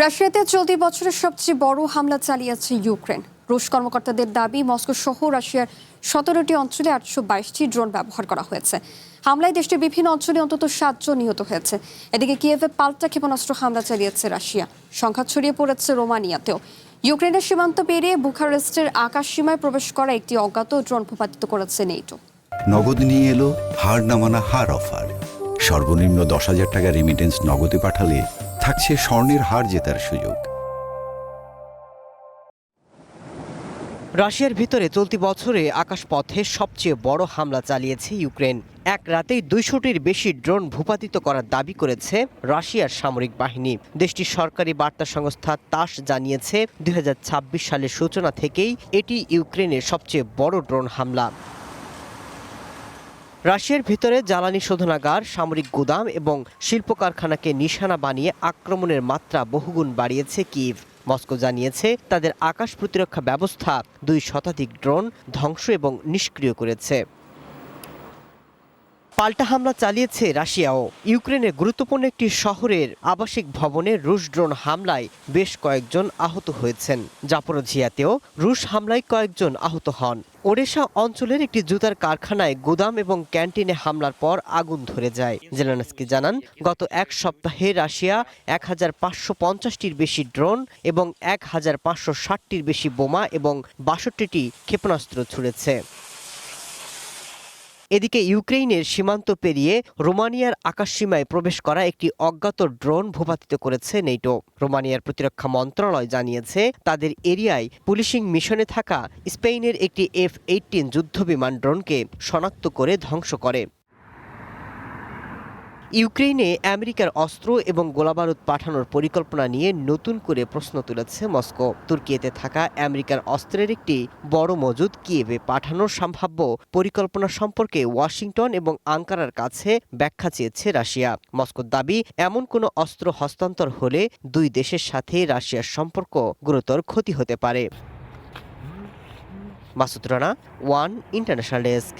রাশিয়াতে চলতি বছরের সবচেয়ে বড় হামলা চালিয়েছে ইউক্রেন। রুশ কর্মকর্তাদের দাবি, মস্কো সহ রাশিয়ার 17টি অঞ্চলে 822টি ড্রোন ব্যবহার করা হয়েছে। হামলায় দেশটির বিভিন্ন অঞ্চলে অন্তত 7 জন নিহত হয়েছে। এদিকে কিয়েভে পাল্টা ক্ষেপণাস্ত্র হামলা চালিয়েছে রাশিয়া। সংঘাত ছড়িয়ে পড়েছে রোমানিয়াতেও। ইউক্রেনের সীমান্ত পেরিয়ে বুখারেস্টের আকাশ সীমায় প্রবেশ করা একটি অজ্ঞাত ড্রোন ভূপাতিত করেছে নেটো। নগদ নিয়ে এলো হার না মানা হার অফার। সর্বনিম্ন 10,000 টাকা রেমিটেন্স নগদে পাঠালে থাকছে স্বর্ণের হার জেতার সুযোগ। রাশিয়ার ভিতরে চলতি বছরে আকাশপথে সবচেয়ে বড় হামলা চালিয়েছে ইউক্রেন। এক রাতেই 200টির বেশি ড্রোন ভূপাতিত করার দাবি করেছে রাশিয়ার সামরিক বাহিনী। দেশটির সরকারি বার্তা সংস্থা তাস জানিয়েছে, 2026 সালের সূচনা থেকেই এটি ইউক্রেনের সবচেয়ে বড় ড্রোন হামলা। রাশিয়ার ভিতরে জ্বালানি শোধনাগার, সামরিক গুদাম এবং শিল্প কারখানাকে নিশানা বানিয়ে আক্রমণের মাত্রা বহুগুণ বাড়িয়েছে কিয়েভ। মস্কো জানিয়েছে, তাদের আকাশ প্রতিরক্ষা ব্যবস্থা 2 শতাধিক ড্রোন ধ্বংস এবং নিষ্ক্রিয় করেছে। পাল্টা হামলা চালিয়েছে রাশিয়াও। ইউক্রেনের গুরুত্বপূর্ণ একটি শহরের আবাসিক ভবনে রুশ ড্রোন হামলায় বেশ কয়েকজন আহত হয়েছেন। জাপোরোঝিয়াতেও রুশ হামলায় কয়েকজন আহত হন। ওডেশা অঞ্চলের একটি জুতার কারখানায় গুদাম এবং ক্যান্টিনে হামলার পর আগুন ধরে যায়। জেলেনস্কি জানান, গত এক সপ্তাহে রাশিয়া 1550টির বেশি ড্রোন এবং 1560টির বেশি বোমা এবং 62টি ক্ষেপণাস্ত্র ছুড়েছে। এদিকে ইউক্রেনের সীমান্ত পেরিয়ে রোমানিয়ার আকাশসীমায় প্রবেশ করা একটি অজ্ঞাত ড্রোন ভূপাতিত করেছে নেটো। রোমানিয়ার প্রতিরক্ষা মন্ত্রণালয় জানিয়েছে, তাদের এরিয়ায় পুলিশিং মিশনে থাকা স্পেনের একটি F-18 যুদ্ধবিমান ড্রোনকে শনাক্ত করে ধ্বংস করে। ইউক্রেনে আমেরিকার অস্ত্র এবং গোলাবারুদ পাঠানোর পরিকল্পনা নিয়ে নতুন করে প্রশ্ন তুলেছে মস্কো। তুর্কিতে থাকা আমেরিকার অস্ত্রের একটি বড় মজুদ কিয়েভে পাঠানোর সম্ভাব্য পরিকল্পনা সম্পর্কে ওয়াশিংটন এবং আঙ্কারার কাছে ব্যাখ্যা চেয়েছে রাশিয়া। মস্কোর দাবি, এমন কোনো অস্ত্র হস্তান্তর হলে দুই দেশের সাথে রাশিয়ার সম্পর্ক গুরুতর ক্ষতি হতে পারে। Masud Rana, one international desk.